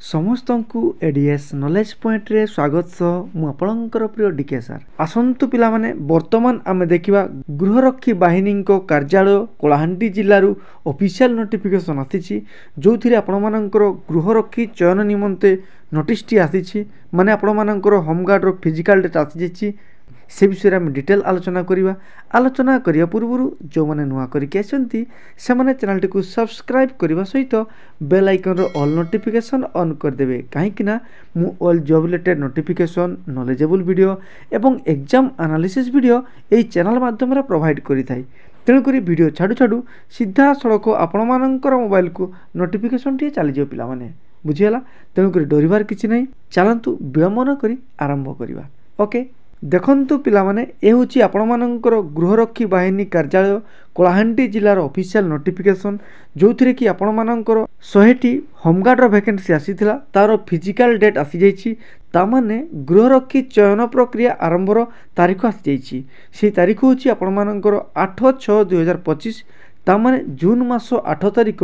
समस्त को ADS knowledge point रे स्वागत सह मु आपणकर प्रिय डीके सर आसंतु पिला माने वर्तमान आमे देखिबा गृहरक्षी बाहिनी को कार्यालय कोलाहांडी जिल्लारू ऑफिशियल नोटिफिकेशन आसीछि जोथिरे आपण मानकर गृहरक्षी चयन निमंते नोटिस टी आसीछि माने आपण मानकर होमगार्ड रो फिजिकल डेटा आसीछि से विषय में डिटेल आलोचना करिया पूर्व जो मैंने नुआ करके आसंती से माने चैनल टी को सब्सक्राइब करने सहित बेल आइकन रो ऑल नोटिफिकेशन ऑन कर देबे कहीं ना मु all job related notification knowledgeable video एवं एग्जाम एनालिसिस वीडियो एई चैनल माध्यम रे प्रोवाइड करि थाई तेणुकरी वीडियो छाड़ू छाड़ू सीधा सड़क आपण मानकर मोबाइल को नोटिफिकेशन टी चली जाओ पिला माने बुझियला तेणुकरी डरिवार किछि नै चलंतु विलंब न करी आरंभ करिवा ओके देखंतु पिला माने ए होची आपण मानकर गृहरक्षी बाहिनी कार्यालय कोलाहांडी जिल्लार ऑफिशियल नोटिफिकेशन जोथिरे कि आपण मानकर 100टी होमगार्ड रो वैकेंसी आसीथिला तार फिजिकल डेट आसी जाईछि ता माने गृहरक्षी चयन प्रक्रिया आरंभर तारीख आसी जाईछि से तारीख होची आपण मानकर 8/6/2025 ता माने जून मास 8 तारीख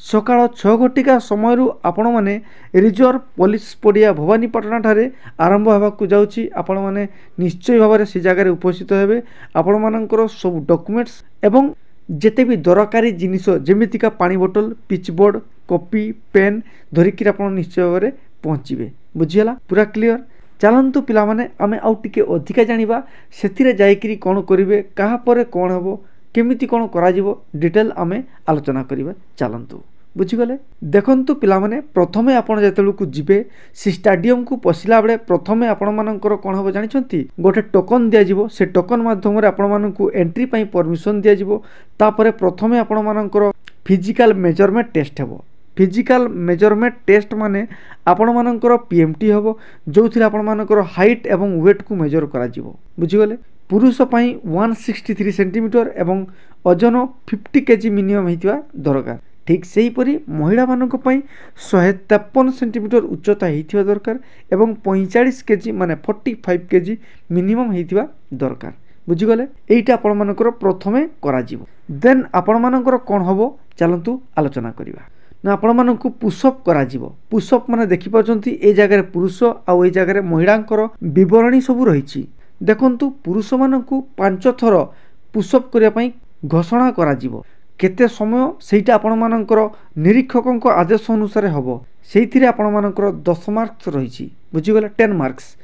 सकाळ 6 घटिका समय आपण माने रिजर्व पुलिस पड़िया भवानीपाटना ठारे आरंभ होबाकू जाउछि आपण माने निश्चय भाव से जगह उपस्थित हेबे आपण मानकर सब डॉक्यूमेंट्स एवं जेते भी दरकारी जिनिस जेमितिका पानी बोतल पिचबोर्ड कॉपी पेन धरिकी आपण निश्चय भाव में पहुँचे बुझीगला पूरा क्लियर चलंतु पिला माने आमे आउ टिके अधिका जानिबा सेथिरे जाईकरी कोन करिवे कहा परे कोन हेबो केमिति कोन करा जिवो डिटेल आमे आलोचना करिबा चलंतु बुझीगले देखंतु पिला माने प्रथमे आपण जेतेलु को जिबे सी स्टेडियम को पसिला बेले प्रथमे आपण मानकर कोन हेबो जानिछंती गोटे टोकन दिया जिवो से टोकन माध्यम रे आपण मानकू एंट्री पई परमिशन दिया जिवो तापरे प्रथमे आपण मानकर फिजिकल मेजरमेंट टेस्ट हेबो फिजिकल मेजरमेंट टेस्ट माने आपण मानकर पीएमटी हेबो जोथिरे आपण मानकर हाइट एवं वेट को मेजर करा जिवो बुझीगले पुरुष पई 163 सेंटीमीटर एवं ओजन 50 केजी मिनिमम हेतिवा दरकार ठीक सेही परी महिला मानक पई 153 सेंटीमीटर उच्चता हेतिवा दरकार एवं 45 केजी माने 45 केजी मिनिमम हेतिवा दरकार बुझीगले एइटा आपण मानकर प्रथमे करा जिवो देन आपण मानकर कोन हबो चलंतु आलोचना करिवा ना आपण मानकू पुशअप करा जिवो पुशअप माने देखि पाचंती ए जगह पुरुष आ ए जगह महिलांकर विवरणी सब रहिछि देखंतु पुरुष मानकू 5 थर पुशअप करिया पई घोषणा करा जिवो केते समय सेटा आपण मानकर निरीक्षकक आदेश अनुसार हबो सेइथिरे आपण मानकर 10 मार्क्स रहिछि बुझिगला 10 मार्क्स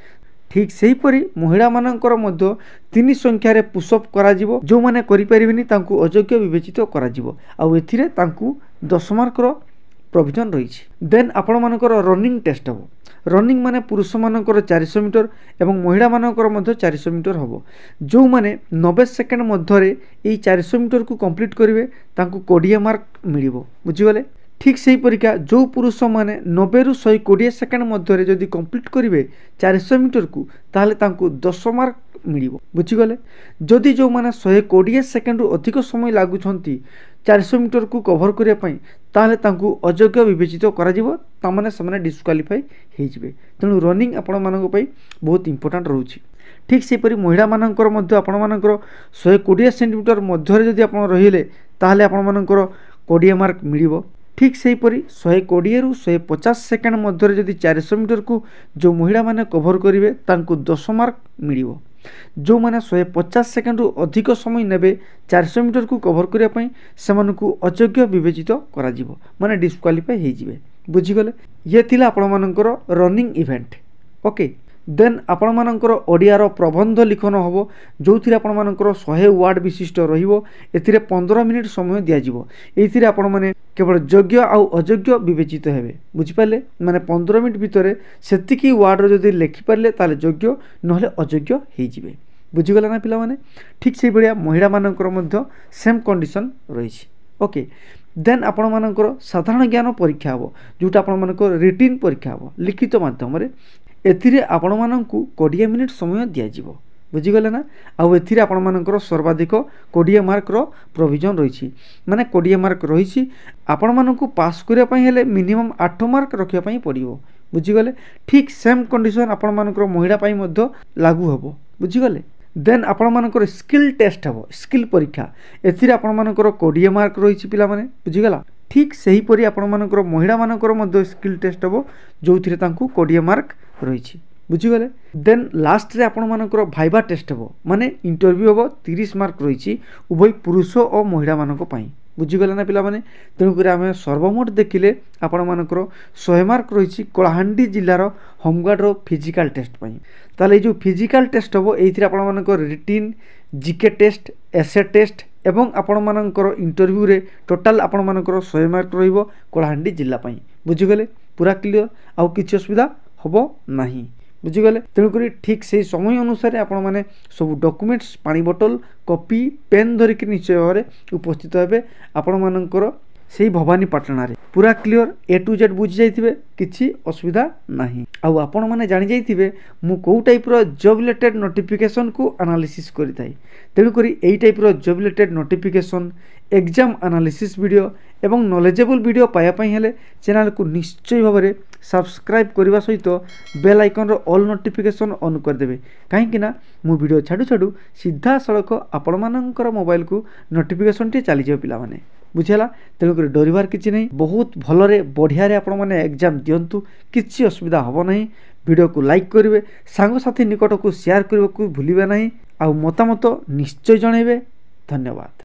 ठीक सेही परी महिला मानकर मध्य 3 संख्या रे पुशअप करा जिवो जो माने करि परिबिनी तांकू अयोग्य विवेचित करा जिवो आ एथिरे तांकू 10 मार्क रो प्रोविजन रहिछि देन आपण मानकर रनिंग टेस्ट हबो रनिंग माने पुरुष मानकर 400 मीटर एवं महिला मानकर मध्य 400 मीटर हबो जो माने 90 सेकेंड मध्य रे एई 400 मीटर को कंप्लीट करिवे तांकू 20 मार्क मिलिबो बुझिगले ठीक सेही परिका जो पुरुष माने 90 रु 120 सेकेंड मध्य रे जदी कंप्लीट करिवे 400 मीटर को ताले तांकू 10 मार्क मिलिबो बुझिगले जदी जो माने 120 सेकेंड रु अधिक समय लागुछंती 400 मीटर को कवर करिया पई ताले तांकू अयोग्य विवेचित करा जिवो ता माने समाने डिस्क्वालीफाई हे जिवे तेनु रनिंग आपण मानक पई बहुत इंपोर्टेंट रहउछि ठीक से परी महिला मानकर मध्य आपण मानकर 120 सेंटीमीटर मध्य रे जदी आपण रहिले ताले आपण मानकर 20 मार्क मिलिबो ठीक से परी 120 रु 150 सेकेंड मध्य रे जदी 400 मीटर को जो महिला माने कवर करिवे तांकू 10 मार्क मिलिबो जो माने 150 सेकेंड रु अधिक समय नेबे 400 मीटर को कवर करिया पई सेमानकू अयोग्य विवेचित करा जिवो माने डिस्क्वालीफाई हे जिवे बुझिगले ये थिला आपण मानकर रनिंग इवेंट ओके देन आपण मानकर ओडिया रो प्रबंध लिखन हबो जोथिरे आपण मानकर 100 वर्ड विशिष्ट रहिबो एथिरे 15 मिनिट समय दिया जिवो एथिरे आपण माने केवल योग्य आ अयोग्य विवेचित हेबे बुझि पाले माने 15 मिनिट भितरे सेतिकी वर्ड रो जदी लिखि पारले ताले योग्य नहले अयोग्य हे जिवे बुझिगला ना पिला माने ठीक से बढिया महिला मानकर मध्य सेम कंडीशन रहिछि ओके देन आपण मानकर साधारण ज्ञान परीक्षा हबो जोटा आपण मानकर रिटिन परीक्षा हबो लिखित माध्यम रे एथिरे आपण मानकू 20 मिनिट समय दिया जिवो बुझिगले ना आ एथिरे आपण मानकर सर्वाधिक 20 मार्क रो प्रोविजन रहिछि माने 20 मार्क रहिछि आपण मानकू पास करिया पई हेले मिनिमम 8 मार्क रखिया पई पड़िबो बुझिगले ठीक सेम कंडीशन आपण मानकर महिला पई मध्य लागू हबो बुझिगले देन आपण मानकर स्किल टेस्ट हबो स्किल परीक्षा एथिरे आपण मानकर 20 मार्क रहिछि पिला माने बुझिगला ठीक सेहीपरि आपणमानकर महिला मानकर मध्य स्किल टेस्ट हम जो 20 मार्क रही बुझीगले। देन लास्ट रे आपणमानकर भाइबा टेस्ट हम माने इंटरव्यू हम 30 मार्क रही उभय पुरुष और महिला मानक पई बुझीगले ना पिला माने। तेणुकर आम सर्वमोट देखिले आपणमानकर 100 मार्क रही कलाहांडी जिलार होमगार्ड फिजिकल टेस्ट पई। ताले जो फिजिकल टेस्ट हम एइथिरे आपणमानकर रिटिन जीके टेस्ट एसे टेस्ट एवं आपणमानकर इंटरव्यू रे टोटाल आपणमानकर 100 मार्क रहिबो कलाहांडी जिल्ला पई बुझीगले। पूरा क्लियर आउ किछि असुविधा हबो नाही बुझीगले। तेणुकर ठीक से समय अनुसार आपण मैंने सब डॉक्यूमेंट्स पानी बोतल कॉपी पेन धरिक निश्चय भाव उपस्थित हे आपण मानकर से भवानीपाटना रे पूरा क्लियर ए टू जेड बुझी जाइथिबे किछि असुविधा नाही। आउ आपण माने जानि जाइथिबे मु को टाइप रो जॉब रिलेटेड नोटिफिकेशन को एनालिसिस करिथाई। तेणुकर एई टाइप रो job related notification exam analysis video एवं नॉलेजेबल वीडियो पाया पई हेले चैनल को निश्चय भाव में सब्सक्राइब करने सहित बेल आइकन रो ऑल नोटिफिकेशन ऑन कर देबे कहीं ना मु वीडियो छाड़ू छाड़ू सीधा सड़क आपण मानकर मोबाइल को नोटिफिकेशन टी चली जाए पिला माने बुझेला। तेणुक डरबार किसी नहीं बहुत भलरे बढ़िया रे आपण माने एग्जाम दियंतु किसी असुविधा हबो नहीं। वीडियो को लाइक करेंगे सांग साथी निकट को शेयर करने को भूलिबे नहीं आ मतामत निश्चय जणेबे। धन्यवाद।